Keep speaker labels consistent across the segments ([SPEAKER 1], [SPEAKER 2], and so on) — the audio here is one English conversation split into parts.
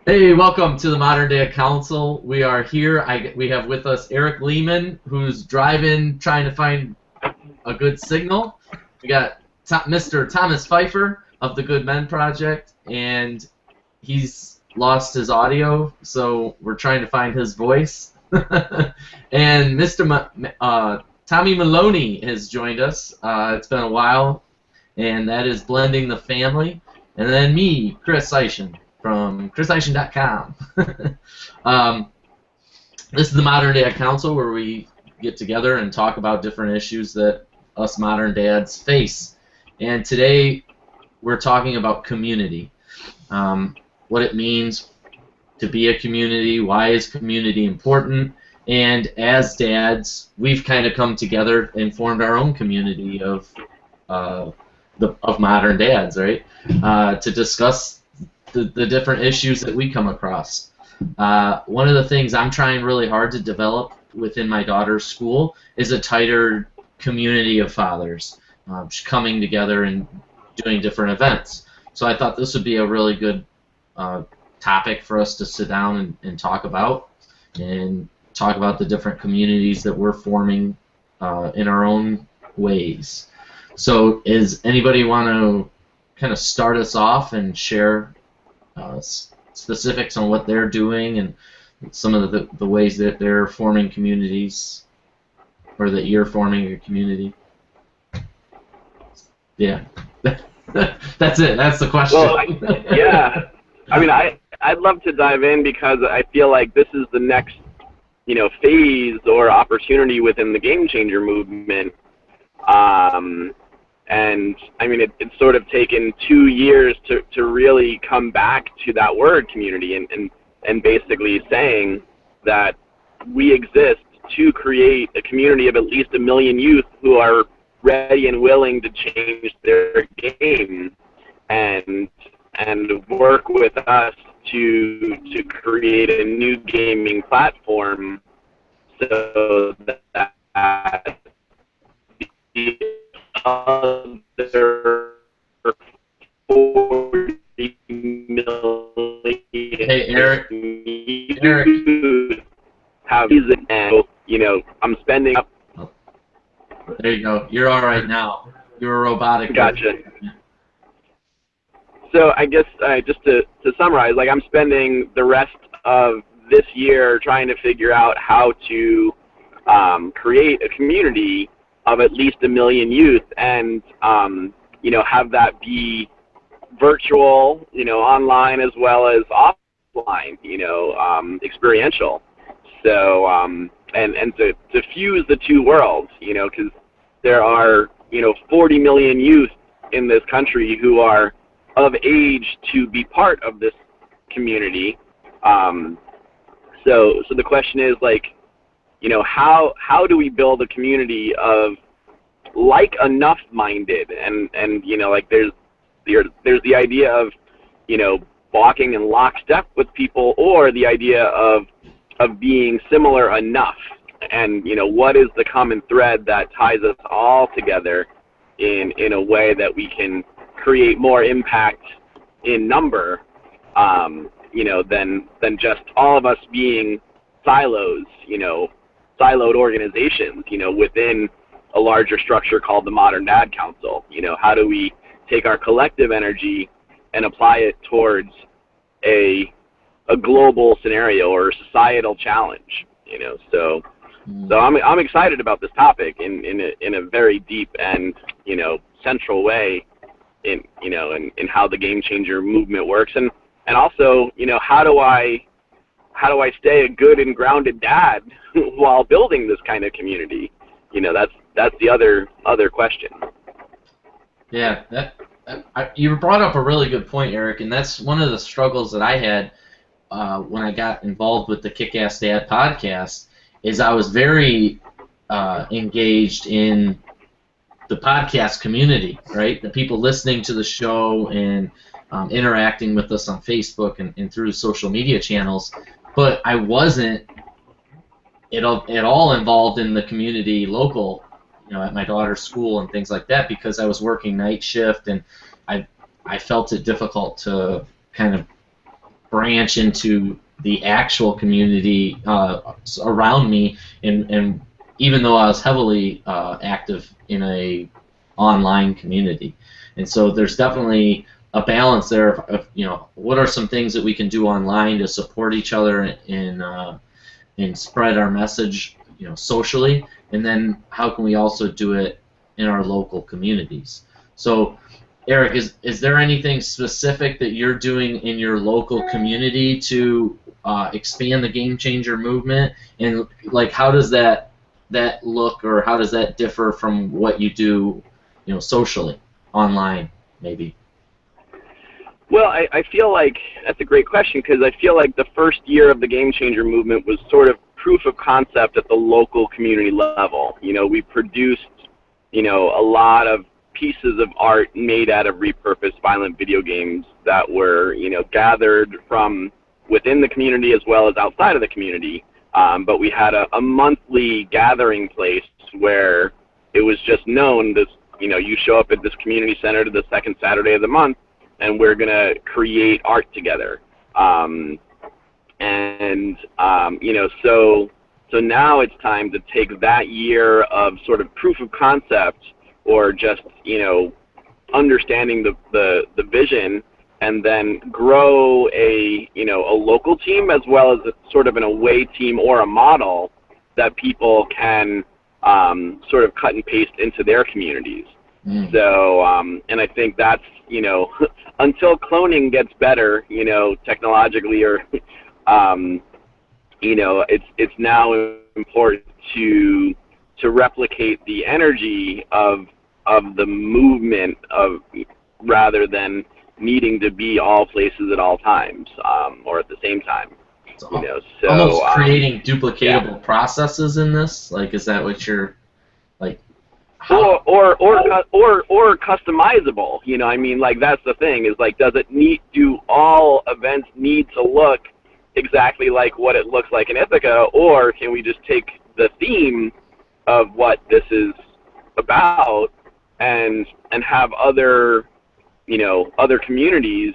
[SPEAKER 1] Hey, welcome to the Modern Day Council. We are here. We have with us Eric Lehman, who's driving, trying to find a good signal. We got Mr. Thomas Pfeiffer of the Good Men Project, and he's lost his audio, so we're trying to find his voice. And Tommy Maloney has joined us. It's been a while, and that is Blending the Family. And then me, Chris Eischen from chriseischen.com. um, this is the Modern Day Council, where we get together and talk about different issues that us modern dads face. And today we're talking about community, what it means to be a community, why is community important, and as dads, we've kind of come together and formed our own community of modern dads, right? To discuss the different issues that we come across. One of the things I'm trying really hard to develop within my daughter's school is a tighter community of fathers coming together and doing different events. So I thought this would be a really good topic for us to sit down and talk about the different communities that we're forming in our own ways. So, is anybody want to kind of start us off and share specifics on what they're doing and some of the ways that they're forming communities, or that you're forming a community? Yeah, that's it. That's the question.
[SPEAKER 2] Well, yeah. I mean, I'd love to dive in because I feel like this is the next, phase or opportunity within the Game Changer movement. And I mean, it's sort of taken 2 years to really come back to that word community and basically saying that we exist to create a community of at least 1 million youth who are ready and willing to change their game and work with us to create a new gaming platform so that the other 40 million
[SPEAKER 1] Hey, Eric.
[SPEAKER 2] have reason, and I'm spending up.
[SPEAKER 1] There you go. You're all right now. You're a robotic.
[SPEAKER 2] Gotcha. So I guess just to summarize, like I'm spending the rest of this year trying to figure out how to create a community of at least 1 million youth, and have that be virtual, online as well as offline, experiential. So and to fuse the two worlds, because there are 40 million youth in this country who are of age to be part of this community. So the question is, like, how do we build a community of like enough minded, and like there's the idea of walking in lockstep with people, or the idea of being similar enough, and what is the common thread that ties us all together in a way that we can create more impact in number, than just all of us being silos, siloed organizations, within a larger structure called the Modern Dad Council. How do we take our collective energy and apply it towards a global scenario or a societal challenge? So I'm excited about this topic in a very deep and central way in how the Game Changer movement works, and also how do I stay a good and grounded dad while building this kind of community? That's the other question.
[SPEAKER 1] Yeah, you brought up a really good point, Eric, and that's one of the struggles that I had when I got involved with the Kick-Ass Dad podcast. Is I was very engaged in the podcast community, right? The people listening to the show and interacting with us on Facebook and through social media channels, but I wasn't at all involved in the community local, at my daughter's school and things like that, because I was working night shift, and I felt it difficult to kind of branch into the actual community around me, and even though I was heavily active in a online community. And so there's definitely a balance there of what are some things that we can do online to support each other and spread our message socially, and then how can we also do it in our local communities. So Eric, is there anything specific that you're doing in your local community to expand the Game Changer movement, and like how does that look, or how does that differ from what you do socially online maybe?
[SPEAKER 2] Well, I feel like that's a great question, because I feel like the first year of the Game Changer movement was sort of proof of concept at the local community level. We produced, a lot of pieces of art made out of repurposed violent video games that were, gathered from within the community as well as outside of the community. But we had a monthly gathering place where it was just known that, you show up at this community center to the second Saturday of the month, and we're going to create art together. So now it's time to take that year of sort of proof of concept, or just, understanding the vision, and then grow a local team as well as a sort of an away team or a model that people can sort of cut and paste into their communities. So, and I think that's, until cloning gets better, technologically, or, it's now important to replicate the energy of the movement rather than needing to be all places at all times, or at the same time. So
[SPEAKER 1] almost creating duplicatable processes in this. Like, is that what you're like?
[SPEAKER 2] Or customizable. Like, that's the thing, is like, do all events need to look exactly like what it looks like in Ithaca, or can we just take the theme of what this is about and have other communities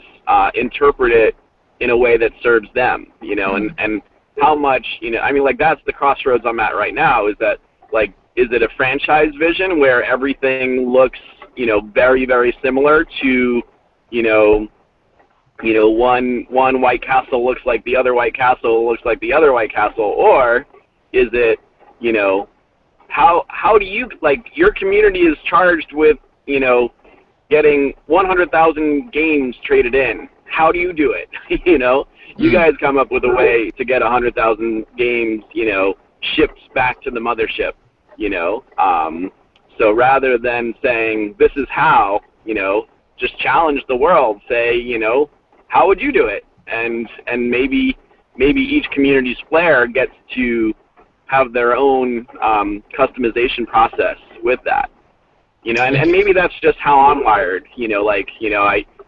[SPEAKER 2] interpret it in a way that serves them, and how much, like, that's the crossroads I'm at right now, is that, like, is it a franchise vision where everything looks, very, very similar to, one White Castle looks like the other White Castle looks like the other White Castle, or is it, how do you, like, your community is charged with, getting 100,000 games traded in. How do you do it? You guys come up with a way to get 100,000 games, shipped back to the mothership, So rather than saying, this is how, just challenge the world. Say, how would you do it? And maybe each community's flair gets to have their own customization process with that. And maybe that's just how I'm wired.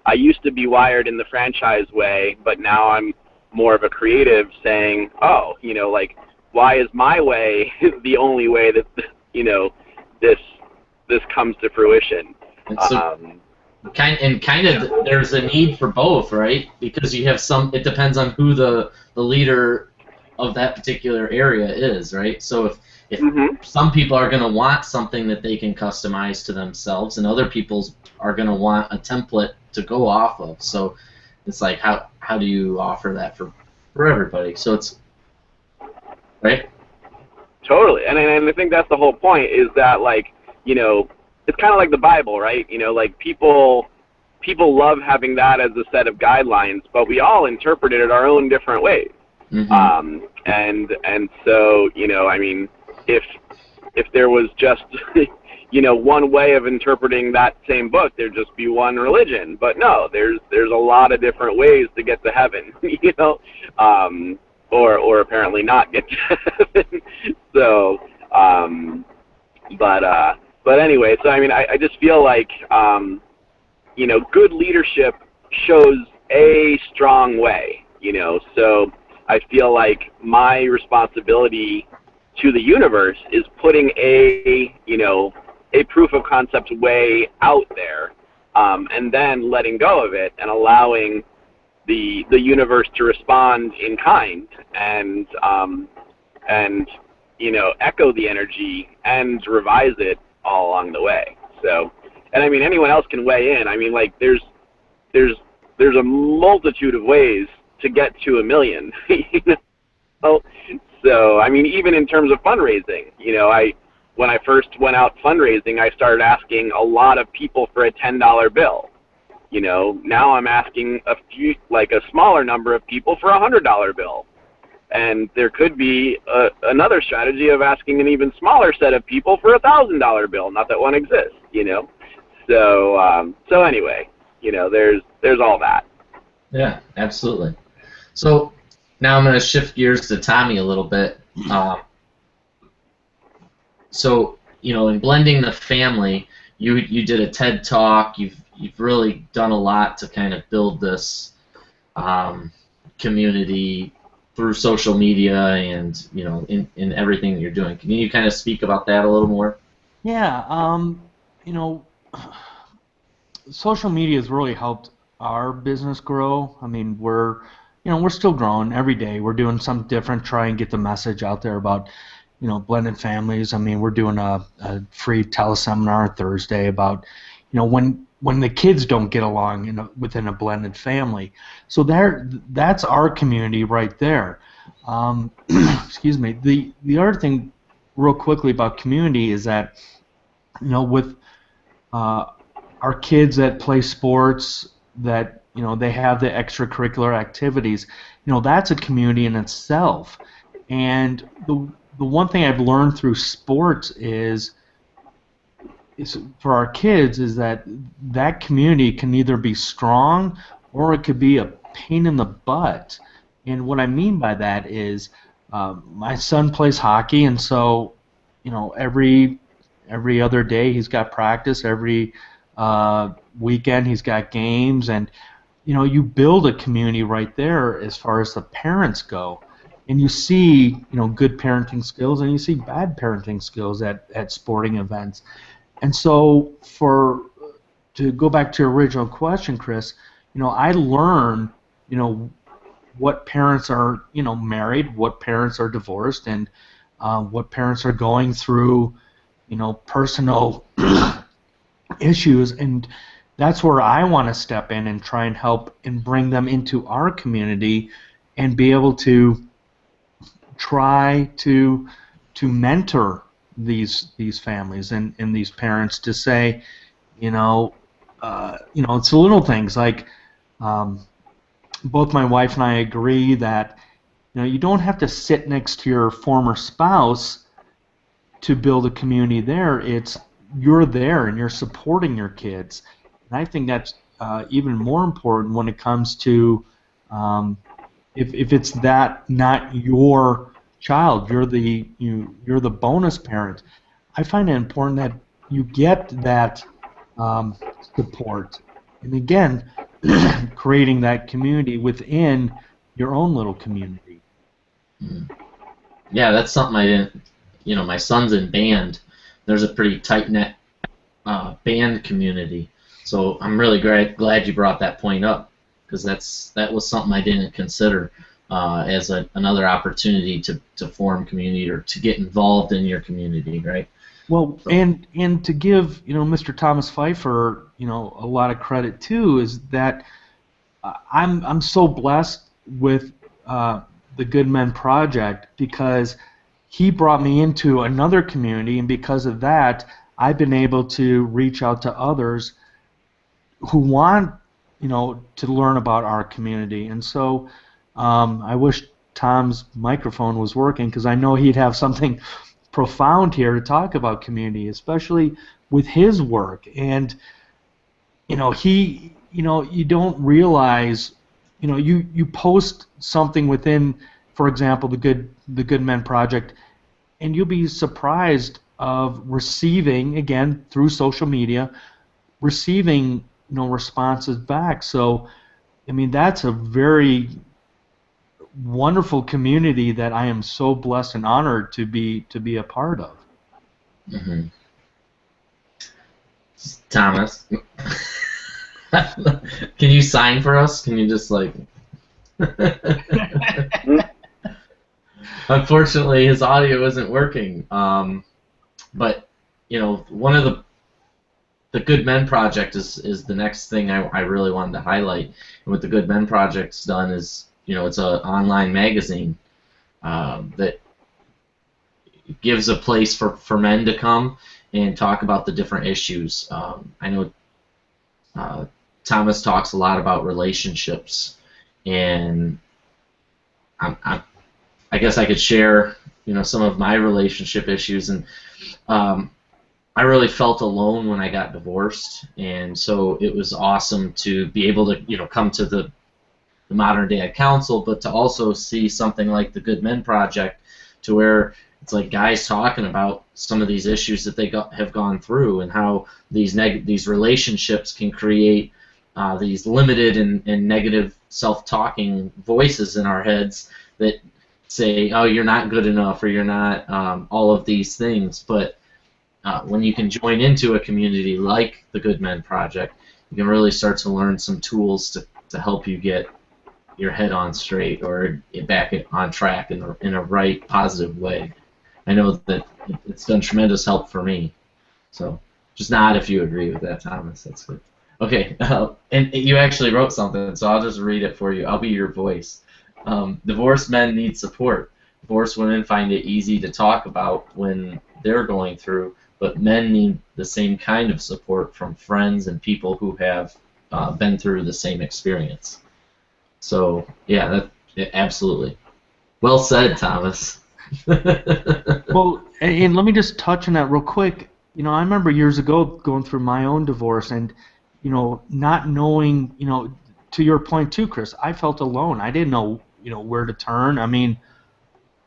[SPEAKER 2] I used to be wired in the franchise way, but now I'm more of a creative, saying, oh, like, why is my way the only way that, this comes to fruition?
[SPEAKER 1] And so, kind of, there's a need for both, right? Because you have it depends on who the leader of that particular area is, right? So if some people are going to want something that they can customize to themselves, and other people are going to want a template to go off of. So it's like, how do you offer that for everybody? So it's right.
[SPEAKER 2] Totally, and I think that's the whole point. Is that, like, it's kind of like the Bible, right? Like, people love having that as a set of guidelines, but we all interpret it our own different ways. And so, if there was just one way of interpreting that same book, there'd just be one religion. But no, there's a lot of different ways to get to heaven, or apparently not get to heaven. So, but anyway, so I just feel like good leadership shows a strong way, So I feel like my responsibility to the universe is putting a proof of concept way out there, and then letting go of it and allowing the universe to respond in kind and you know, echo the energy and revise it all along the way. So, and I mean, anyone else can weigh in. I mean, like there's a multitude of ways to get to 1 million. You know? So I mean, even in terms of fundraising, you know, when I first went out fundraising, I started asking a lot of people for a $10 bill. You know, now I'm asking a smaller number of people for a $100 bill. And there could be another strategy of asking an even smaller set of people for a $1,000 bill. Not that one exists, you know. So anyway, you know, there's all that.
[SPEAKER 1] Yeah, absolutely. So now I'm going to shift gears to Tommy a little bit. So, you know, in blending the family, you did a TED Talk. You've really done a lot to kind of build this community through social media and, you know, in everything that you're doing. Can you kind of speak about that a little more?
[SPEAKER 3] Yeah, you know, social media has really helped our business grow. I mean, we're still growing every day. We're doing something different, try and get the message out there about, you know, blended families. I mean, we're doing a free teleseminar Thursday about, you know, when the kids don't get along within a blended family. So that's our community right there. Excuse me. The other thing, real quickly about community is that, you know, with our kids that play sports, that, you know, they have the extracurricular activities, you know, that's a community in itself. And the one thing I've learned through sports is for our kids is that community can either be strong or it could be a pain in the butt. And what I mean by that is my son plays hockey, and so, you know, every other day he's got practice, every weekend he's got games, and, you know, you build a community right there as far as the parents go. And you see, you know, good parenting skills and you see bad parenting skills at sporting events. And so to go back to your original question, Chris, you know, I learned, you know, what parents are, you know, married, what parents are divorced, and what parents are going through, you know, personal issues. And that's where I want to step in and try and help and bring them into our community and be able to try to mentor these families and these parents to say, you know, it's the little things like both my wife and I agree that, you know, you don't have to sit next to your former spouse to build a community there. It's you're there and you're supporting your kids. And I think that's even more important when it comes to if it's that not your child, you're the bonus parent. I find it important that you get that support, and again, creating that community within your own little community.
[SPEAKER 1] Yeah, that's something I didn't. You know, my son's in band. There's a pretty tight-knit band community. So I'm really glad you brought that point up, because that was something I didn't consider as another opportunity to form community or to get involved in your community, right?
[SPEAKER 3] Well, and to give, you know, Mr. Thomas Pfeiffer, you know, a lot of credit too, is that I'm so blessed with the Good Men Project, because he brought me into another community, and because of that, I've been able to reach out to others who want, you know, to learn about our community. And so I wish Tom's microphone was working, because I know he'd have something profound here to talk about community, especially with his work. And, you know, you don't realize, you know, you post something within, for example, the Good Men Project, and you'll be surprised of receiving, again, through social media, receiving, you know, responses back. So, I mean, that's a very wonderful community that I am so blessed and honored to be a part of.
[SPEAKER 1] Mm-hmm. Thomas, can you sign for us? Can you just like Unfortunately, his audio isn't working. But one of the Good Men Project is the next thing I really wanted to highlight. And what the Good Men Project's done is, it's an online magazine that gives a place for men to come and talk about the different issues. I know Thomas talks a lot about relationships, and I guess I could share, some of my relationship issues, and I really felt alone when I got divorced, and so it was awesome to be able to, come to the Modern Dad Council, but to also see something like the Good Men Project, to where it's like guys talking about some of these issues that they have gone through, and how these relationships can create these limited and negative self-talking voices in our heads that say, oh, you're not good enough, or you're not all of these things. But when you can join into a community like the Good Men Project, you can really start to learn some tools to help you get your head on straight, or get back on track in a right, positive way. I know that it's done tremendous help for me. So just nod if you agree with that, Thomas. That's good. Okay, and you actually wrote something, so I'll just read it for you. I'll be your voice. Divorced men need support. Divorced women find it easy to talk about when they're going through, but men need the same kind of support from friends and people who have been through the same experience. So, yeah, absolutely. Well said, Thomas.
[SPEAKER 3] Well, and let me just touch on that real quick. I remember years ago going through my own divorce, and not knowing, to your point too, Chris, I felt alone. I didn't know, where to turn. I mean,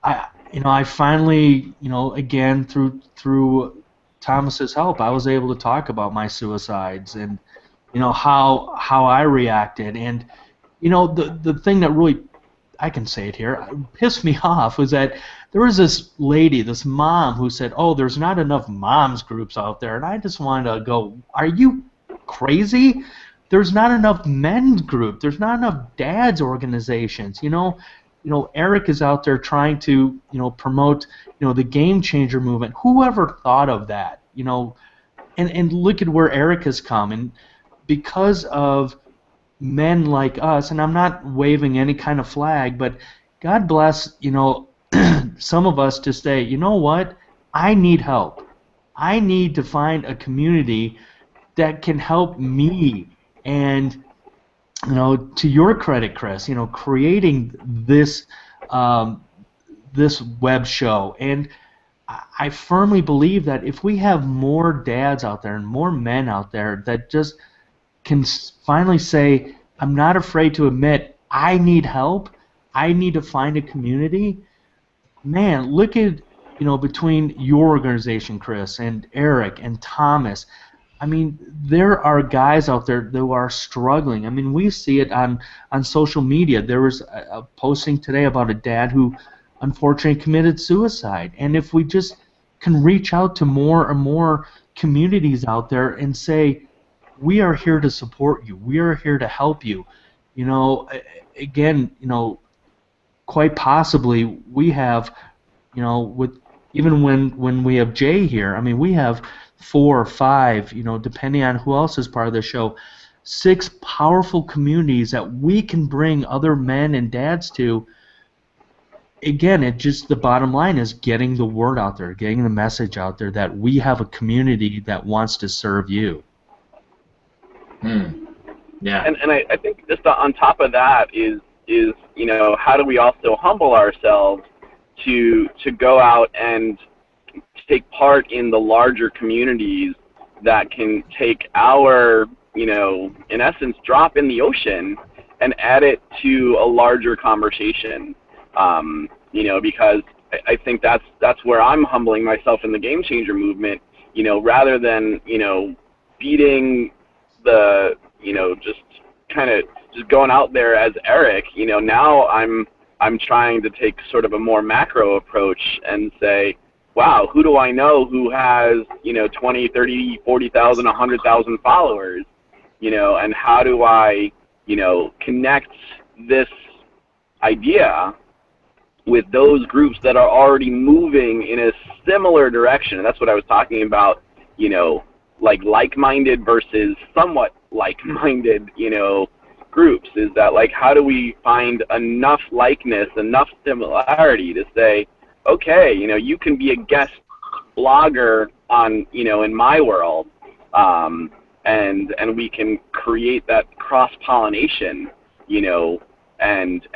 [SPEAKER 3] I finally, again through Thomas's help, I was able to talk about my suicides and, how I reacted. And, the thing that really, I can say it here, pissed me off was that there was this lady, this mom, who said, oh, there's not enough moms groups out there. And I just wanted to go, are you crazy? There's not enough men's group. There's not enough dads organizations. Eric is out there trying to, promote, the Game Changer movement. Whoever thought of that? And look at where Eric has come. And because of men like us, and I'm not waving any kind of flag, but God bless, some of us to say, you know what? I need help. I need to find a community that can help me. And to your credit, Chris, creating this this web show, and I firmly believe that if we have more dads out there and more men out there that just can finally say, I'm not afraid to admit I need help, I need to find a community. Man, look at between your organization, Chris, and Eric and Thomas. I mean, there are guys out there that are struggling. I mean, we see it on social media. There was a posting today about a dad who unfortunately committed suicide. And if we just can reach out to more and more communities out there and say, we are here to support you. We are here to help you. Again, quite possibly we have, with even when we have Jay here, I mean, we have 4 or 5, depending on who else is part of the show, 6 powerful communities that we can bring other men and dads to. Again, the bottom line is getting the word out there, getting the message out there that we have a community that wants to serve you.
[SPEAKER 2] Yeah. And I think just on top of that is how do we also humble ourselves to go out and take part in the larger communities that can take our, in essence, drop in the ocean and add it to a larger conversation. Because I think that's where I'm humbling myself in the Game Changer movement, rather than, beating the, just going out there as Eric, now I'm trying to take sort of a more macro approach and say, wow, who do I know who has, 20, 30, 40,000, 100,000 followers, and how do I, connect this idea with those groups that are already moving in a similar direction. And that's what I was talking about, you know, like-minded versus somewhat like-minded, you know, groups, is that, like, how do we find enough likeness, enough similarity to say, okay, you know, you can be a guest blogger on, you know, in my world, and we can create that cross-pollination, you know, and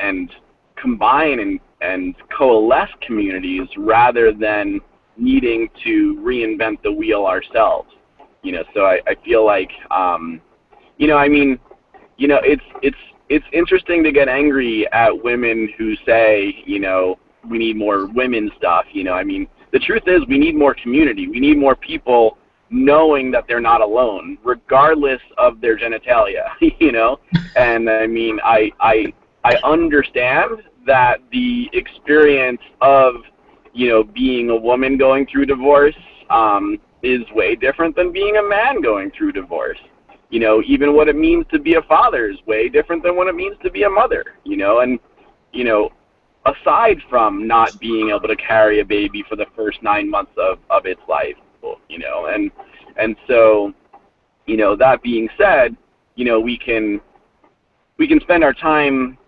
[SPEAKER 2] combine and coalesce communities rather than needing to reinvent the wheel ourselves. You know, so I feel like, you know, I mean, you know, it's interesting to get angry at women who say, you know, we need more women stuff. You know, I mean, the truth is we need more community. We need more people knowing that they're not alone, regardless of their genitalia, you know? And I mean, I understand that the experience of, you know, being a woman going through divorce is way different than being a man going through divorce. You know, even what it means to be a father is way different than what it means to be a mother, you know? And, you know, aside from not being able to carry a baby for the first 9 months of its life, you know, and so, you know, that being said, you know, we can spend our time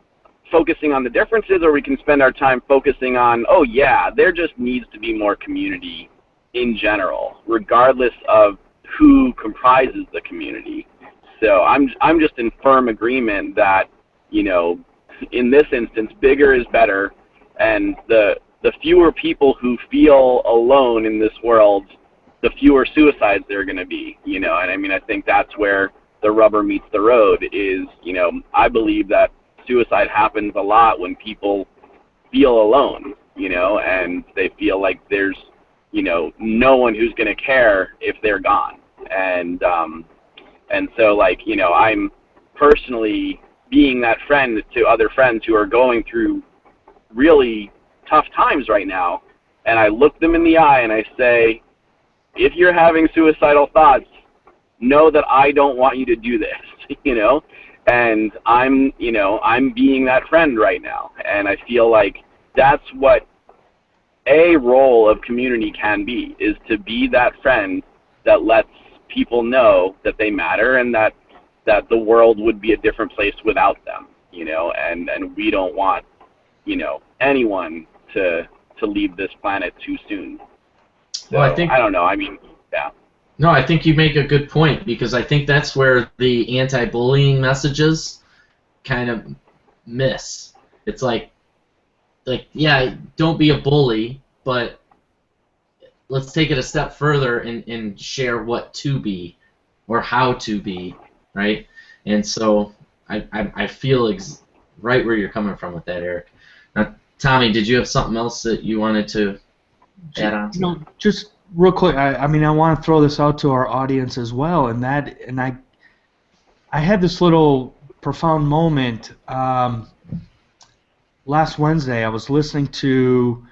[SPEAKER 2] focusing on the differences, or we can spend our time focusing on, oh yeah, there just needs to be more community in general, regardless of who comprises the community. So I'm just in firm agreement that, you know, in this instance, bigger is better, and the fewer people who feel alone in this world, the fewer suicides there are going to be, you know. And I mean, I think that's where the rubber meets the road is, you know, I believe that suicide happens a lot when people feel alone, you know, and they feel like there's, you know, no one who's going to care if they're gone. And so, like, you know, I'm personally being that friend to other friends who are going through really tough times right now, and I look them in the eye and I say, if you're having suicidal thoughts, know that I don't want you to do this, you know, and I'm being that friend right now. And I feel like that's what a role of community can be, is to be that friend that lets people know that they matter and that the world would be a different place without them, you know, and we don't want, you know, anyone to leave this planet too soon. So, well, I don't know. I mean, yeah.
[SPEAKER 1] No, I think you make a good point, because I think that's where the anti-bullying messages kind of miss. It's like, yeah, don't be a bully, but let's take it a step further and share what to be or how to be, right? And so I feel right where you're coming from with that, Eric. Now, Tommy, did you have something else that you wanted to add on?
[SPEAKER 3] No, just real quick. I mean, I want to throw this out to our audience as well, and I had this little profound moment last Wednesday. I was listening to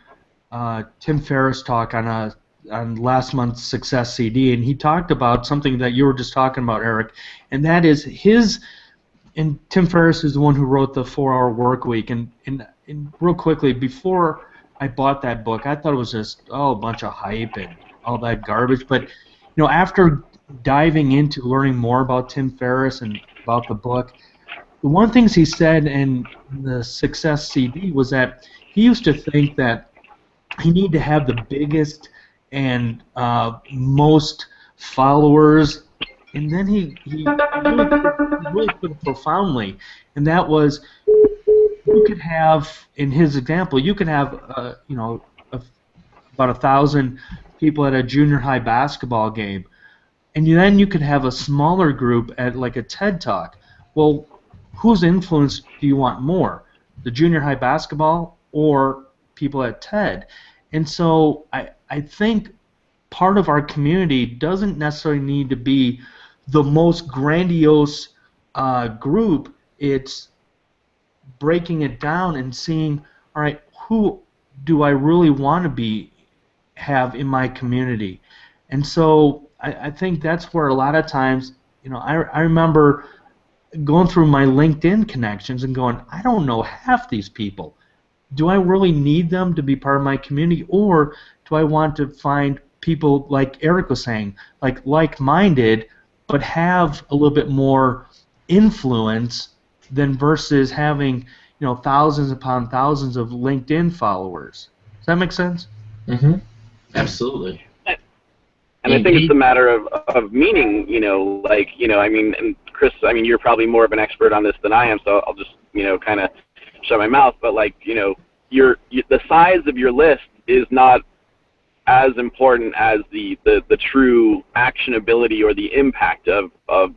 [SPEAKER 3] Tim Ferriss talk on last month's Success CD, and he talked about something that you were just talking about, Eric, and that is and Tim Ferriss is the one who wrote the 4-Hour Workweek, and real quickly, before I bought that book, I thought it was just a bunch of hype and all that garbage, but you know, after diving into learning more about Tim Ferriss and about the book, the one things he said in the Success CD was that he used to think that he needed to have the biggest and most followers, and then he really put it profoundly, and that was, you could have, in his example, you could have you know, about 1,000 people at a junior high basketball game, and then you could have a smaller group at like a TED Talk. Well, whose influence do you want more, the junior high basketball or people at TED? And so I think part of our community doesn't necessarily need to be the most grandiose group. It's breaking it down and seeing, all right, who do I really want to have in my community? And so I think that's where a lot of times, you know, I remember going through my LinkedIn connections and going, I don't know half these people. Do I really need them to be part of my community, or do I want to find people like Eric was saying, like-minded, but have a little bit more influence than versus having thousands upon thousands of LinkedIn followers? Does that make sense?
[SPEAKER 1] Mm-hmm. Absolutely.
[SPEAKER 2] And I think it's a matter of meaning, I mean, and Chris, I mean, you're probably more of an expert on this than I am, so I'll just, kind of shut my mouth, but the size of your list is not as important as the true actionability or the impact of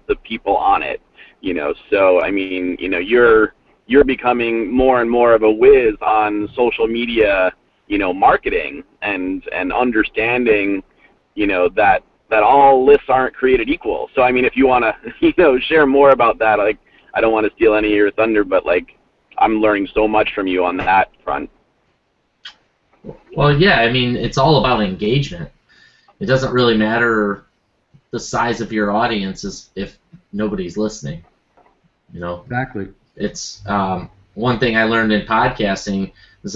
[SPEAKER 2] the people on it, so, I mean, you're becoming more and more of a whiz on social media, marketing and understanding, that all lists aren't created equal. So, I mean, if you want to, share more about that, I don't want to steal any of your thunder, but, I'm learning so much from you on that front.
[SPEAKER 1] Well, yeah, I mean, it's all about engagement. It doesn't really matter the size of your audience if nobody's listening,
[SPEAKER 3] Exactly.
[SPEAKER 1] It's one thing I learned in podcasting is,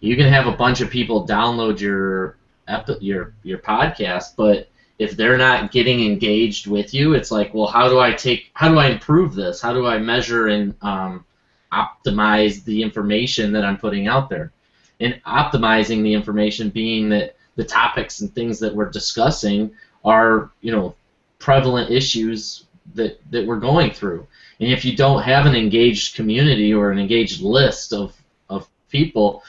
[SPEAKER 1] you can have a bunch of people download your podcast, but if they're not getting engaged with you, it's well, how do I improve this? How do I measure and optimize the information that I'm putting out there? And optimizing the information being that the topics and things that we're discussing are, prevalent issues that we're going through. And if you don't have an engaged community or an engaged list of people,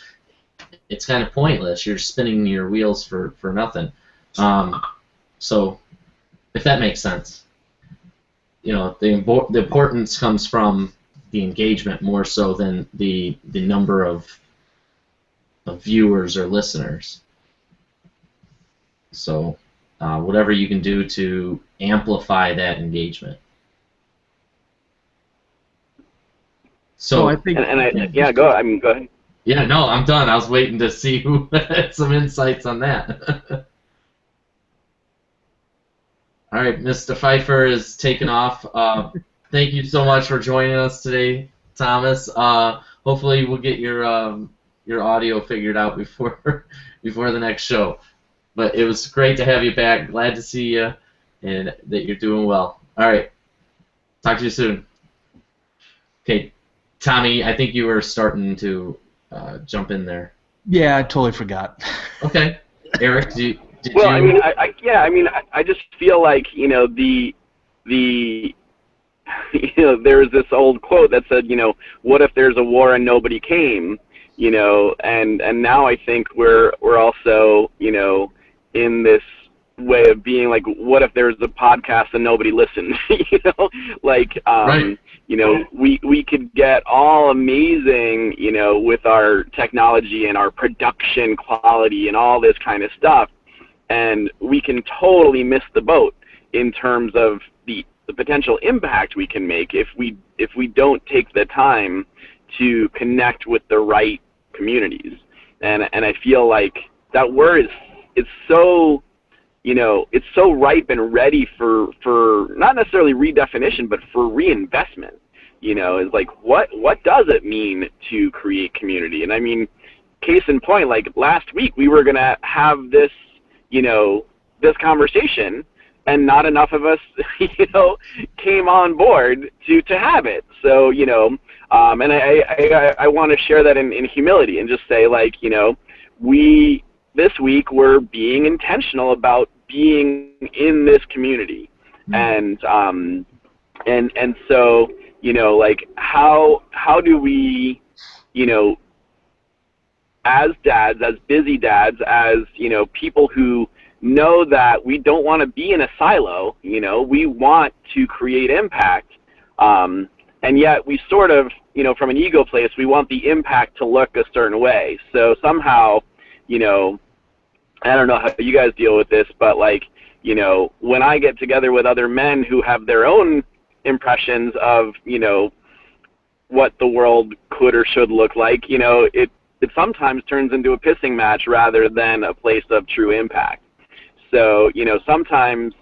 [SPEAKER 1] it's kind of pointless. You're spinning your wheels for nothing. So, if that makes sense, the importance comes from the engagement more so than the number of viewers or listeners. So, whatever you can do to amplify that engagement. So
[SPEAKER 3] I think,
[SPEAKER 2] go ahead.
[SPEAKER 1] Yeah, no, I'm done. I was waiting to see who had some insights on that. All right, Mr. Pfeiffer is taken off. Thank you so much for joining us today, Thomas. Hopefully, we'll get your audio figured out before the next show. But it was great to have you back. Glad to see you, and that you're doing well. All right, talk to you soon. Okay, Tommy, I think you were starting to jump in there.
[SPEAKER 3] Yeah, I totally forgot.
[SPEAKER 1] Okay, Eric, did
[SPEAKER 2] well,
[SPEAKER 1] you?
[SPEAKER 2] I just feel like the there's this old quote that said, what if there's a war and nobody came, and now I think we're also in this way of being what if there's a podcast and nobody listened,
[SPEAKER 1] Right.
[SPEAKER 2] We could get all amazing, with our technology and our production quality and all this kind of stuff, and we can totally miss the boat in terms of the potential impact we can make if we don't take the time to connect with the right communities. And I feel like that word is so it's so ripe and ready for not necessarily redefinition, but for reinvestment. It's what does it mean to create community? And I mean, case in point, last week we were gonna have this this conversation, and not enough of us came on board to have it. So and I want to share that in humility and just say we this week we're being intentional about being in this community, and so how do we as dads, as busy dads, as people who know that we don't want to be in a silo, we want to create impact, and yet we sort of from an ego place we want the impact to look a certain way. So somehow I don't know how you guys deal with this, but when I get together with other men who have their own impressions of what the world could or should look like, it sometimes turns into a pissing match rather than a place of true impact. So sometimes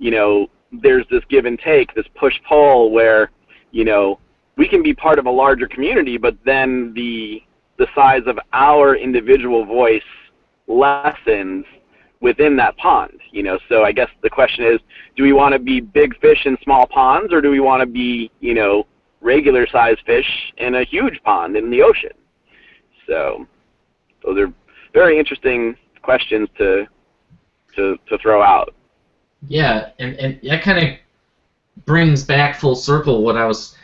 [SPEAKER 2] there's this give and take, this push pull where you know, we can be part of a larger community, but then the size of our individual voice lessens within that pond, you know. So I guess the question is, do we want to be big fish in small ponds, or do we want to be, you know, regular sized fish in a huge pond in the ocean? So those are very interesting questions to throw out.
[SPEAKER 1] Yeah, and that kind of brings back full circle what I was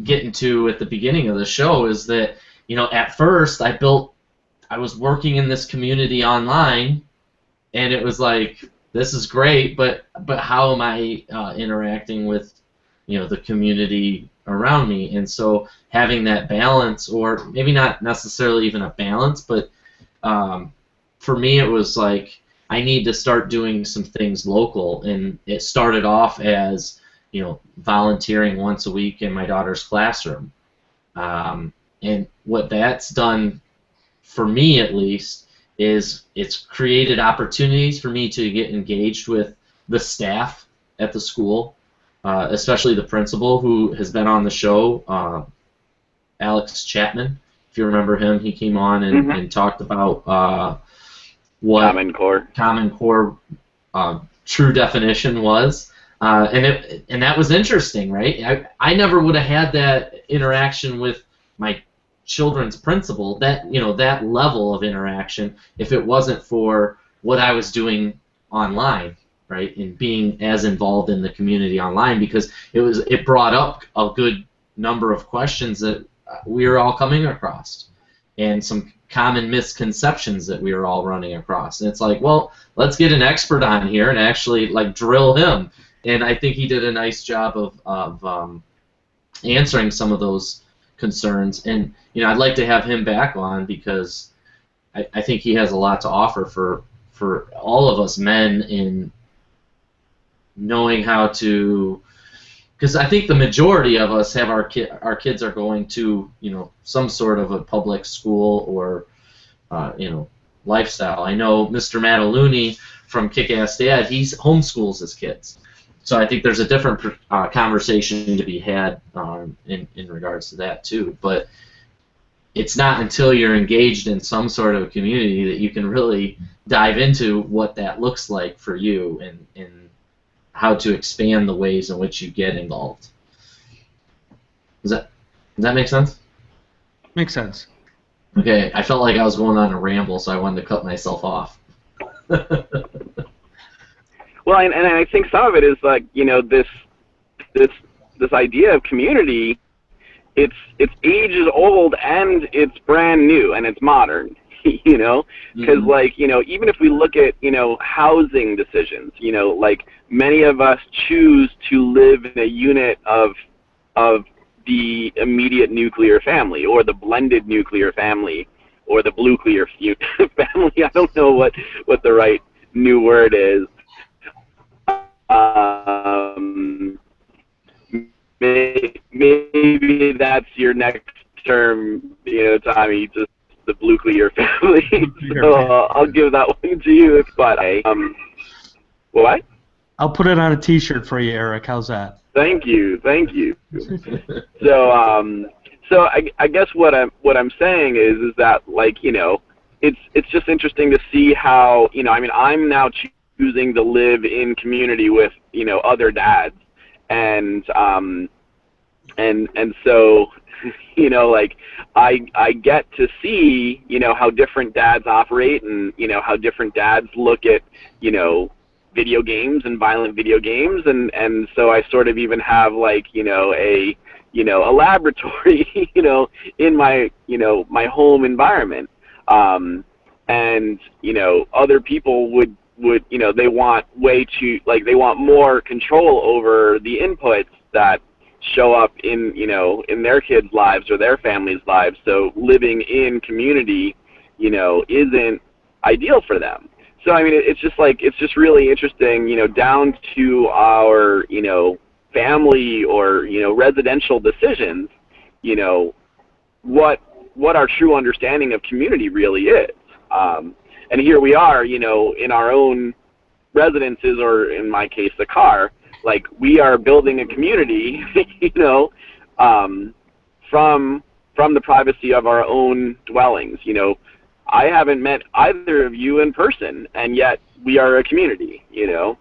[SPEAKER 1] getting to at the beginning of the show, is that, you know, at first I was working in this community online, and it was like, this is great, but how am I interacting with, you know, the community around me? And so having that balance, or maybe not necessarily even a balance, but for me it was like, I need to start doing some things local, and it started off as, you know, volunteering once a week in my daughter's classroom. And what that's done for me, at least, is it's created opportunities for me to get engaged with the staff at the school, especially the principal, who has been on the show, Alex Chapman. If you remember him, he came on and talked about what Common Core true definition was. And that was interesting, right? I never would have had that interaction with my children's principal, that, you know, that level of interaction, if it wasn't for what I was doing online, right, and being as involved in the community online, because it brought up a good number of questions that we were all coming across, and some common misconceptions that we were all running across. And it's like, well, let's get an expert on here and actually, like, drill him. And I think he did a nice job of answering some of those concerns. And, you know, I'd like to have him back on, because I think he has a lot to offer for all of us men in knowing how to, because I think the majority of us have our kids are going to, you know, some sort of a public school or you know, lifestyle. I know Mr. Mataluni from Kick-Ass Dad, he homeschools his kids. So I think there's a different conversation to be had in regards to that too. But it's not until you're engaged in some sort of community that you can really dive into what that looks like for you, and how to expand the ways in which you get involved. Does that make sense?
[SPEAKER 3] Makes sense.
[SPEAKER 1] Okay, I felt like I was going on a ramble, so I wanted to cut myself off.
[SPEAKER 2] Well, and I think some of it is like, you know, this idea of community. It's ages old, and it's brand new, and it's modern. You know, because like, you know, even if we look at, you know, housing decisions, you know, like, many of us choose to live in a unit of the immediate nuclear family, or the blended nuclear family, or the blueclear family. I don't know what the right new word is. Maybe that's your next term, you know, Tommy, just the blueclear family. So I'll give that one to you. But what?
[SPEAKER 3] I'll put it on a T-shirt for you, Eric. How's that?
[SPEAKER 2] Thank you. So I guess what I'm saying is that, like, you know, it's just interesting to see how, you know, I mean, I'm now choosing to live in community with, you know, other dads, and so, you know, like, I get to see, you know, how different dads operate, and, you know, how different dads look at, you know, video games and violent video games, and so I sort of even have, like, you know, a laboratory, you know, in my, you know, my home environment, and, you know, other people would, you know, they want they want more control over the inputs that show up in, you know, in their kids' lives or their families' lives. So living in community, you know, isn't ideal for them. So I mean, it's just like, it's just really interesting, you know, down to our, you know, family or, you know, residential decisions, you know, what our true understanding of community really is. And here we are, you know, in our own residences, or in my case, the car, like, we are building a community, you know, from the privacy of our own dwellings. You know, I haven't met either of you in person, and yet we are a community. You know,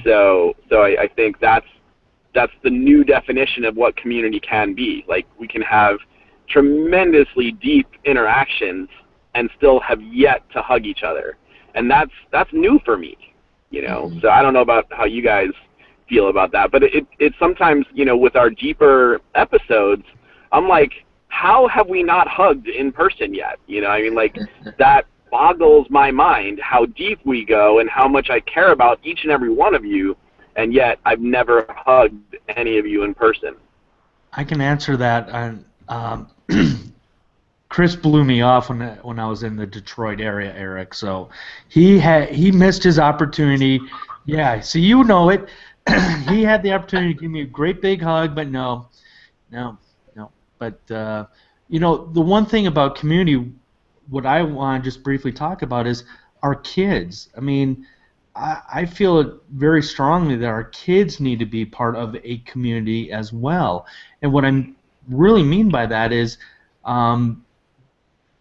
[SPEAKER 2] so I think that's the new definition of what community can be. Like, we can have tremendously deep interactions and still have yet to hug each other, and that's new for me. You know, so I don't know about how you guys feel about that, but it sometimes, you know, with our deeper episodes, I'm like, how have we not hugged in person yet? You know, I mean, like, that boggles my mind how deep we go and how much I care about each and every one of you, and yet I've never hugged any of you in person.
[SPEAKER 3] I can answer that. Chris blew me off when I was in the Detroit area, Eric. So he missed his opportunity. Yeah, so you know it. He had the opportunity to give me a great big hug, but no. But you know, the one thing about community, what I want to just briefly talk about is our kids. I mean, I feel it very strongly that our kids need to be part of a community as well. And what I really mean by that is,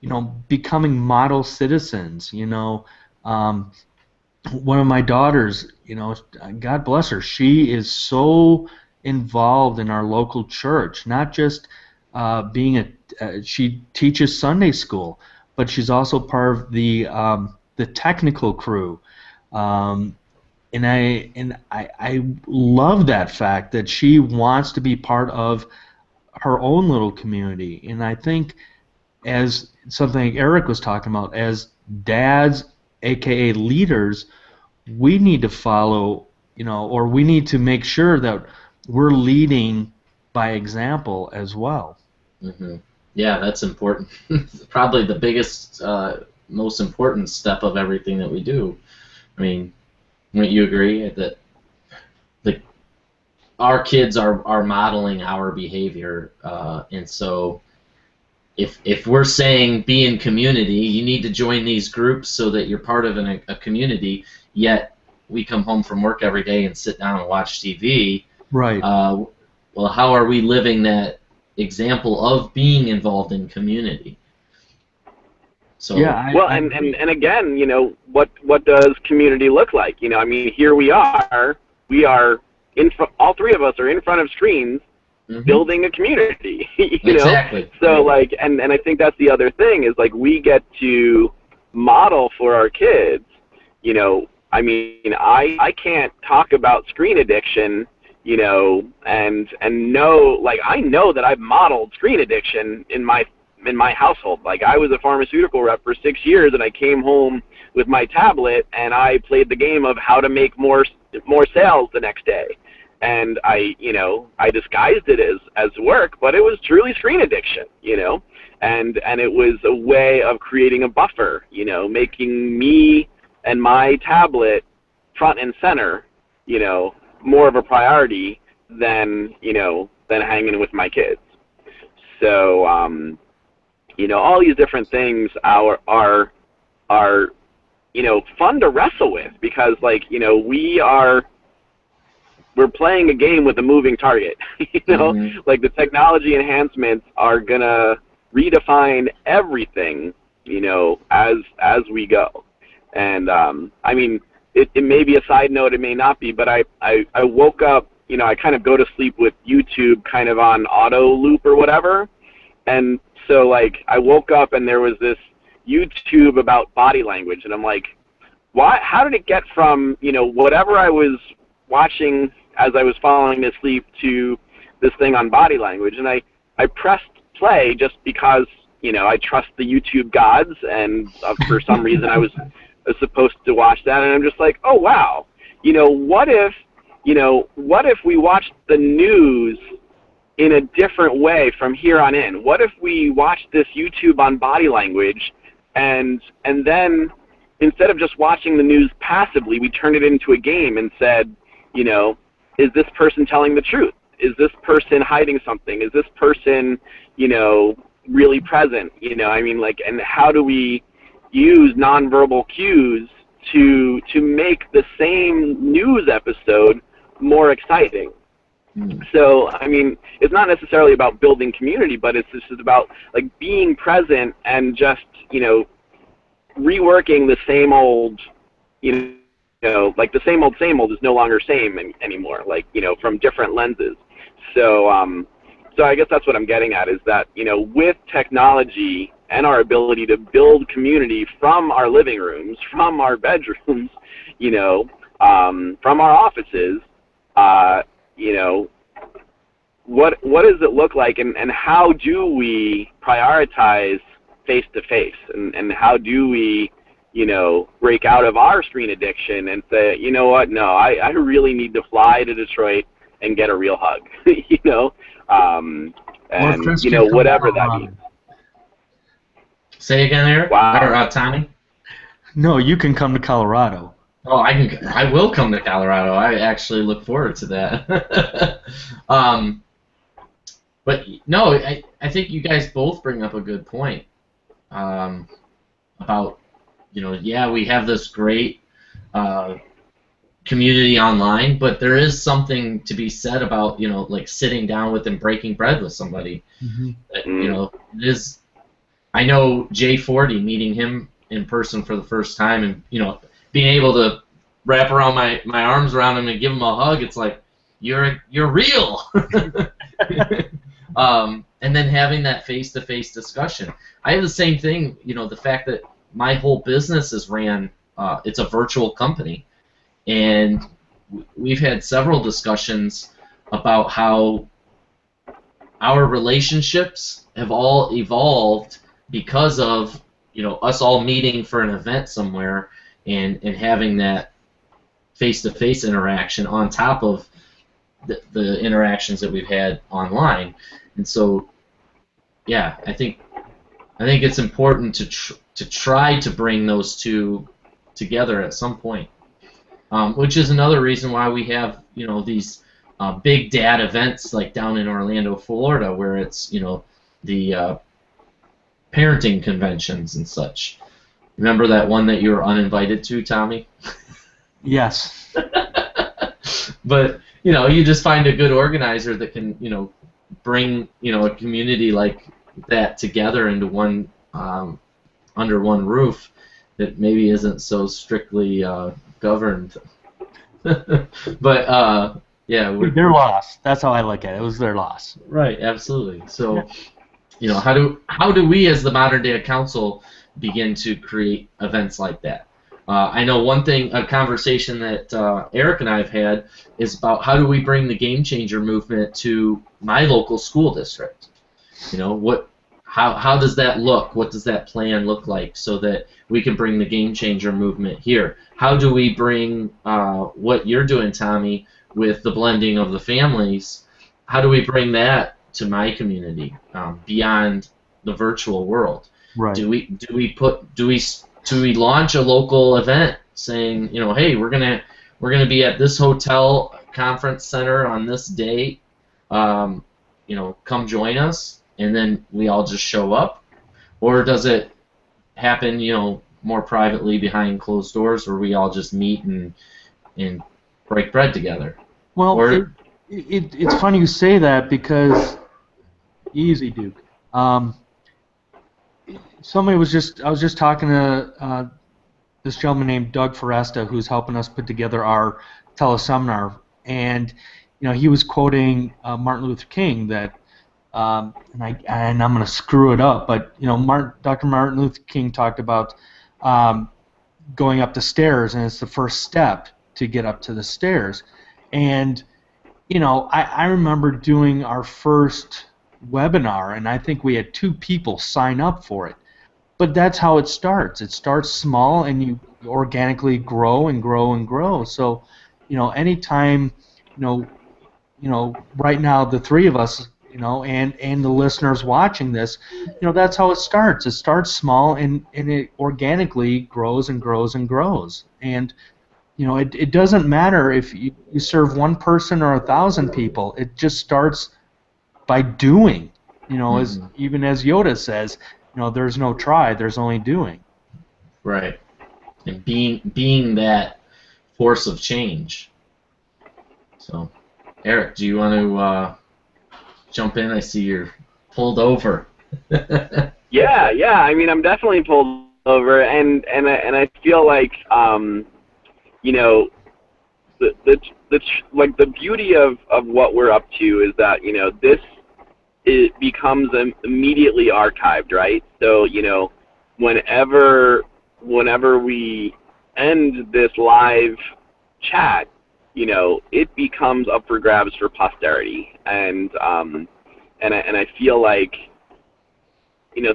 [SPEAKER 3] you know, becoming model citizens. You know, one of my daughters, you know, God bless her, she is so involved in our local church, not just she teaches Sunday school, but she's also part of the technical crew, and I love that fact that she wants to be part of her own little community. And I think, as something Eric was talking about, as dads, aka leaders, we need to follow, you know, or we need to make sure that we're leading by example as well.
[SPEAKER 1] Mm-hmm. Yeah, that's important. Probably the biggest, most important step of everything that we do. I mean, wouldn't you agree that our kids are modeling our behavior, and so if we're saying be in community, you need to join these groups so that you're part of a community, yet we come home from work every day and sit down and watch TV.
[SPEAKER 3] Right.
[SPEAKER 1] Well, how are we living that example of being involved in community? So
[SPEAKER 3] yeah.
[SPEAKER 2] And again, you know, what does community look like? You know, I mean, here we are all three of us are in front of screens, building a community. You
[SPEAKER 1] exactly.
[SPEAKER 2] know? So like, and I think that's the other thing, is like, we get to model for our kids. You know, I mean, I can't talk about screen addiction, you know, and know, like, I know that I've modeled screen addiction in my household. Like, I was a pharmaceutical rep for 6 years, and I came home with my tablet and I played the game of how to make more sales the next day. And I disguised it as work, but it was truly screen addiction, you know, and it was a way of creating a buffer, you know, making me and my tablet front and center, you know, more of a priority than hanging with my kids. So, you know, all these different things are you know, fun to wrestle with, because, like, you know, we're playing a game with a moving target. You know, like, the technology enhancements are gonna redefine everything, you know, as we go. And I mean, it may be a side note, it may not be, but I woke up, you know, I kind of go to sleep with YouTube kind of on auto loop or whatever, and so, like, I woke up and there was this YouTube about body language, and I'm like, why? How did it get from, you know, whatever I was watching as I was falling asleep to this thing on body language? And I pressed play just because, you know, I trust the YouTube gods, and for some reason I was supposed to watch that, and I'm just like, oh wow, you know, what if we watched the news in a different way from here on in? What if we watched this YouTube on body language, and then instead of just watching the news passively, we turned it into a game and said, you know, is this person telling the truth? Is this person hiding something? Is this person, you know, really present? You know, I mean, like, and how do we use nonverbal cues to make the same news episode more exciting? So, I mean, it's not necessarily about building community, but it's just about like being present and just, reworking the same old, like the same old is no longer same anymore, like, from different lenses. So, so I guess that's what I'm getting at is that, with technology and our ability to build community from our living rooms, from our bedrooms, from our offices, what does it look like, and how do we prioritize face-to-face, and how do we, break out of our screen addiction and say, you know what, no, I really need to fly to Detroit and get a real hug, and, whatever that means.
[SPEAKER 1] Say again, Eric?
[SPEAKER 2] Wow.
[SPEAKER 1] Or Tommy?
[SPEAKER 3] No, you can come to Colorado.
[SPEAKER 1] Oh, I will come to Colorado. I actually look forward to that. But no, I think you guys both bring up a good point about, yeah, we have this great community online, but there is something to be said about, like sitting down with and breaking bread with somebody.
[SPEAKER 3] Mm-hmm.
[SPEAKER 1] That, it is. I know J40, meeting him in person for the first time, and being able to wrap around my arms around him and give him a hug. It's like you're real. And then having that face-to-face discussion. I have the same thing, the fact that my whole business is ran, it's a virtual company. And we've had several discussions about how our relationships have all evolved because of, us all meeting for an event somewhere and having that face-to-face interaction on top of the interactions that we've had online. And so, yeah, I think it's important to try to bring those two together at some point, which is another reason why we have these big dad events like down in Orlando, Florida, where it's the parenting conventions and such. Remember that one that you were uninvited to, Tommy?
[SPEAKER 3] Yes.
[SPEAKER 1] But you just find a good organizer that can bring a community like that together into one under one roof that maybe isn't so strictly governed. But yeah,
[SPEAKER 3] their loss. That's how I look at it. It was their loss.
[SPEAKER 1] Right, absolutely. So how do we as the Modern Day Council begin to create events like that? I know one thing, a conversation that Eric and I have had is about how do we bring the Game Changer movement to my local school district. How does that look? What does that plan look like so that we can bring the Game Changer movement here? How do we bring what you're doing, Tommy, with the blending of the families? How do we bring that to my community beyond the virtual world?
[SPEAKER 3] Right.
[SPEAKER 1] Do we launch a local event saying, hey, we're gonna be at this hotel conference center on this date, come join us, and then we all just show up? Or does it happen, more privately behind closed doors where we all just meet and break bread together?
[SPEAKER 3] Well, it's funny you say that because, easy, Duke. I was just talking to this gentleman named Doug Foresta, who's helping us put together our teleseminar, and he was quoting Martin Luther King that, and I'm going to screw it up, but Dr. Martin Luther King talked about going up the stairs, and it's the first step to get up to the stairs. And I remember doing our first webinar, and I think we had 2 people sign up for it. But that's how it starts. It starts small, and you organically grow and grow and grow. So, anytime, right now the 3 of us, and the listeners watching this, that's how it starts. It starts small, and it organically grows and grows and grows. And it doesn't matter if you serve 1 person or 1,000 people. It just starts by doing. As Yoda says, there's no try, there's only doing.
[SPEAKER 1] Right. And being that force of change. So. Eric, do you want to jump in? I see you're pulled over.
[SPEAKER 2] Yeah. I mean, I'm definitely pulled over, and I feel like you know, like the beauty of what we're up to is that this it becomes immediately archived, right? So whenever we end this live chat, it becomes up for grabs for posterity, and I feel like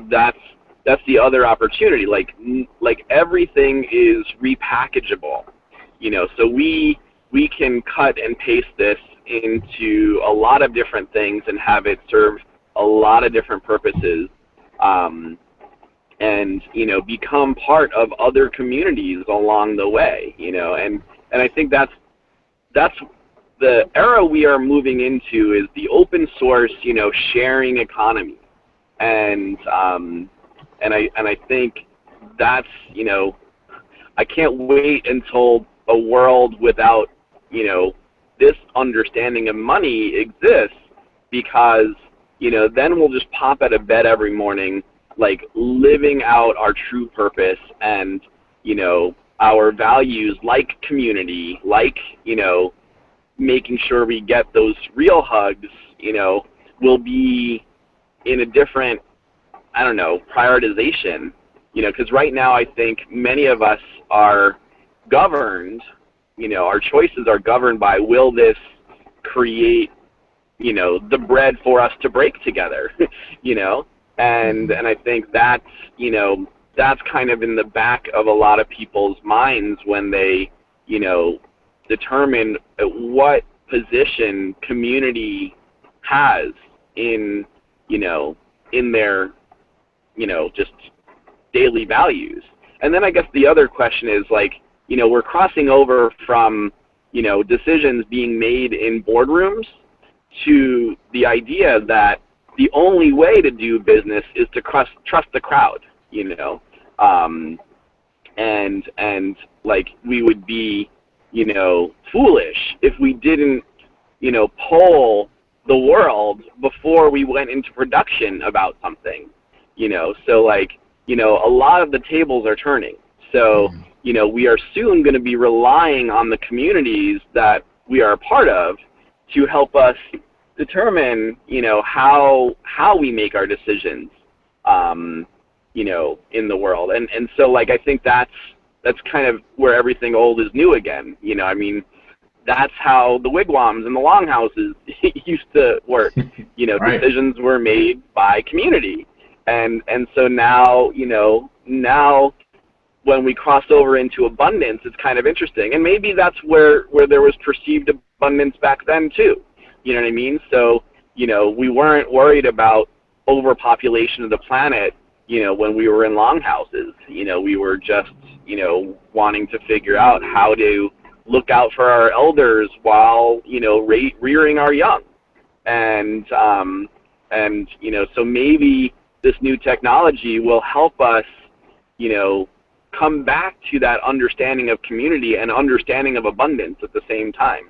[SPEAKER 2] that's the other opportunity. Like everything is repackageable, so we can cut and paste this into a lot of different things and have it serve a lot of different purposes, and become part of other communities along the way, and I think that's the era we are moving into, is the open source, sharing economy, and I think that's I can't wait until a world without this understanding of money exists, because then we'll just pop out of bed every morning, like living out our true purpose and our values, like community, like making sure we get those real hugs, will be in a different, I don't know, prioritization, because right now I think many of us are governed, our choices are governed by, will this create, the bread for us to break together, and I think that's, that's kind of in the back of a lot of people's minds when they, determine what position community has in, in their, just daily values. And then I guess the other question is, like, we're crossing over from, decisions being made in boardrooms to the idea that the only way to do business is to trust the crowd, and like we would be, foolish if we didn't, poll the world before we went into production about something, so like, a lot of the tables are turning. So, we are soon going to be relying on the communities that we are a part of to help us determine, how we make our decisions, in the world. And so, like, I think that's kind of where everything old is new again. I mean, that's how the wigwams and the longhouses used to work.
[SPEAKER 1] Right.
[SPEAKER 2] Decisions were made by community. And so now, now when we cross over into abundance, it's kind of interesting. And maybe that's where there was perceived abundance back then too. You know what I mean? So, we weren't worried about overpopulation of the planet, when we were in longhouses. We were just, wanting to figure out how to look out for our elders while, rearing our young. And so maybe this new technology will help us, come back to that understanding of community and understanding of abundance at the same time.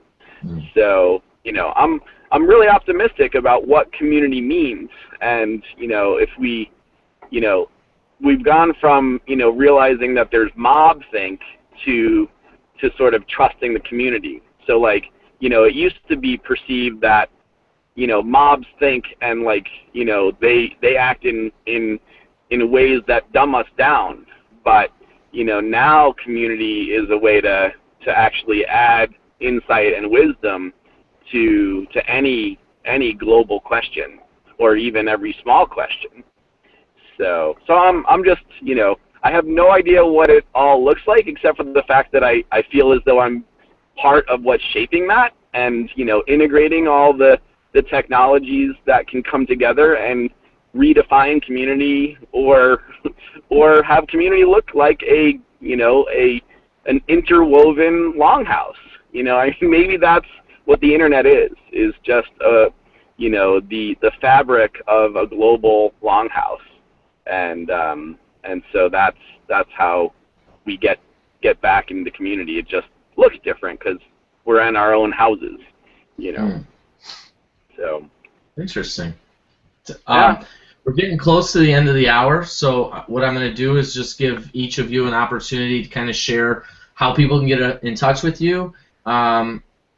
[SPEAKER 2] So, I'm really optimistic about what community means. And, if we, we've gone from, realizing that there's mob think to sort of trusting the community. So, like, it used to be perceived that, mobs think and, like, they act in ways that dumb us down. But, now community is a way to actually add insight and wisdom to any global question, or even every small question. So I'm just, I have no idea what it all looks like, except for the fact that I feel as though I'm part of what's shaping that, and, integrating all the technologies that can come together and redefine community, or have community look like an interwoven longhouse. I mean, maybe that's what the internet is just the fabric of a global longhouse. And so that's how we get back into the community. It just looks different because we're in our own houses, you know. So
[SPEAKER 1] Interesting.
[SPEAKER 2] Yeah.
[SPEAKER 1] We're getting close to the end of the hour, so what I'm going to do is just give each of you an opportunity to kind of share how people can get in touch with you,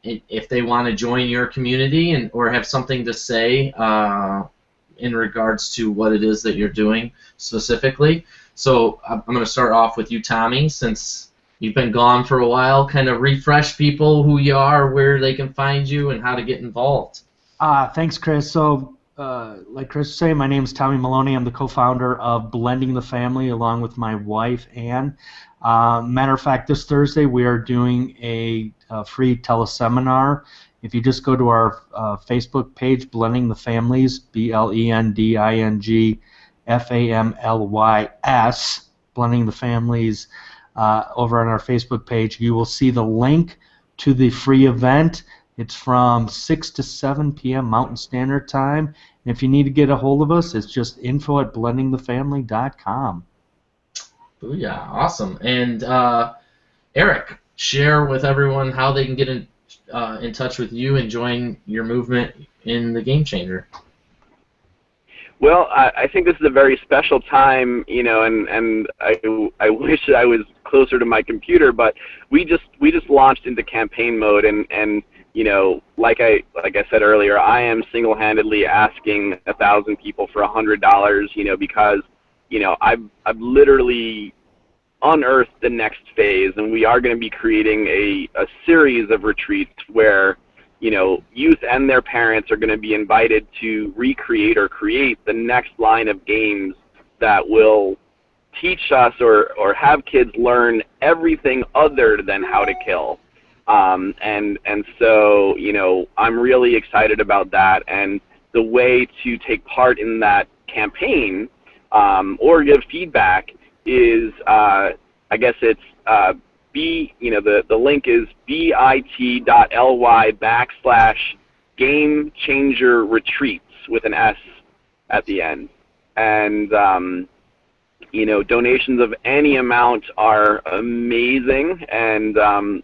[SPEAKER 1] if they want to join your community and or have something to say in regards to what it is that you're doing specifically. So I'm going to start off with you, Tommy, since you've been gone for a while. Kind of refresh people who you are, where they can find you, and how to get involved.
[SPEAKER 3] Thanks, Chris. So, like Chris was saying, my name is Tommy Maloney. I'm the co-founder of Blending the Family along with my wife, Ann. Matter of fact, this Thursday we are doing a free teleseminar. If you just go to our Facebook page, Blending the Families, BLENDINGFAMLYS, Blending the Families, over on our Facebook page, you will see the link to the free event. It's from 6 to 7 p.m. Mountain Standard Time. And if you need to get a hold of us, it's just info@blendingthefamily.com.
[SPEAKER 1] Booyah, awesome. And Eric, share with everyone how they can get in touch with you and join your movement in the Game Changer.
[SPEAKER 2] Well, I think this is a very special time, you know, and I wish I was closer to my computer, but we just launched into campaign mode, and you know, like I said earlier, I am single-handedly asking 1,000 people for $100, you know, because, you know, I've literally unearthed the next phase, and we are going to be creating a series of retreats where, you know, youth and their parents are going to be invited to recreate or create the next line of games that will teach us or have kids learn everything other than how to kill. And so, you know, I'm really excited about that, and the way to take part in that campaign or give feedback is, I guess it's the link is bit.ly/GameChangerRetreats with an S at the end. And you know, donations of any amount are amazing, and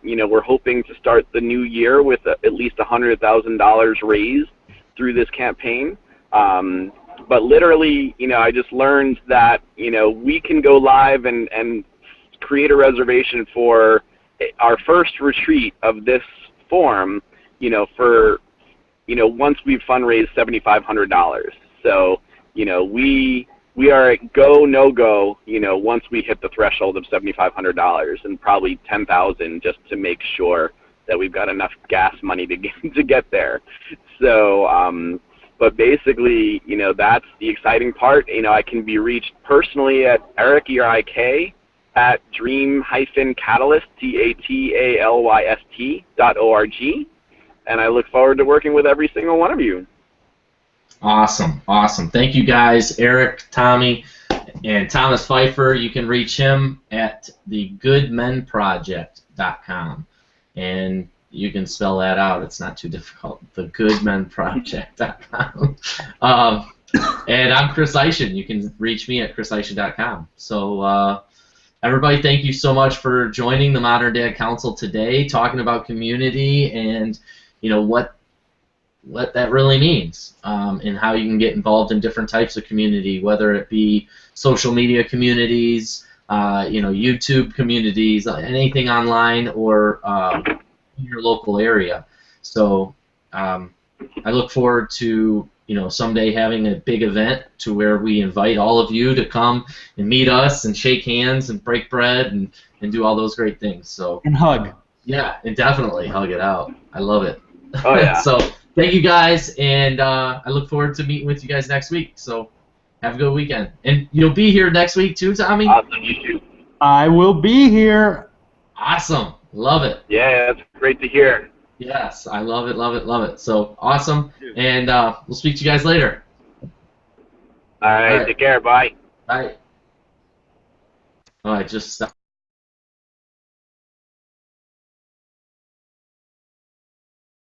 [SPEAKER 2] you know, we're hoping to start the new year with at least $100,000 raised through this campaign. But literally, you know, I just learned that, you know, we can go live and create a reservation for our first retreat of this form, you know, for, you know, once we've fundraised $7,500. So, you know, we are at go, no go, you know, once we hit the threshold of $7,500, and probably $10,000 just to make sure that we've got enough gas money to get there. So, but basically, you know, that's the exciting part. You know, I can be reached personally at Eric, ERIK, at dream-catalyst, TATALYST.org, and I look forward to working with every single one of you.
[SPEAKER 1] Awesome, awesome. Thank you guys, Eric, Tommy, and Thomas Pfeiffer. You can reach him at thegoodmenproject.com, and you can spell that out. It's not too difficult. Thegoodmenproject.com. And I'm Chris Eischen. You can reach me at chriseischen.com. So everybody, thank you so much for joining the Modern Dad Council today, talking about community and, you know, what that really means, and how you can get involved in different types of community, whether it be social media communities, you know, YouTube communities, anything online, or in your local area. So I look forward to, you know, someday having a big event to where we invite all of you to come and meet us and shake hands and break bread and do all those great things. So
[SPEAKER 3] And hug.
[SPEAKER 1] Yeah, and definitely hug it out. I love it.
[SPEAKER 2] Oh, yeah.
[SPEAKER 1] So thank you guys, and I look forward to meeting with you guys next week. So have a good weekend. And you'll be here next week too, Tommy?
[SPEAKER 2] Awesome, you too.
[SPEAKER 3] I will be here.
[SPEAKER 1] Awesome. Love it.
[SPEAKER 2] Yeah, that's great to hear.
[SPEAKER 1] Yes, I love it, love it, love it. So awesome, and we'll speak to you guys later.
[SPEAKER 2] All right. Take care. Bye.
[SPEAKER 1] Bye. Oh, I just stopped.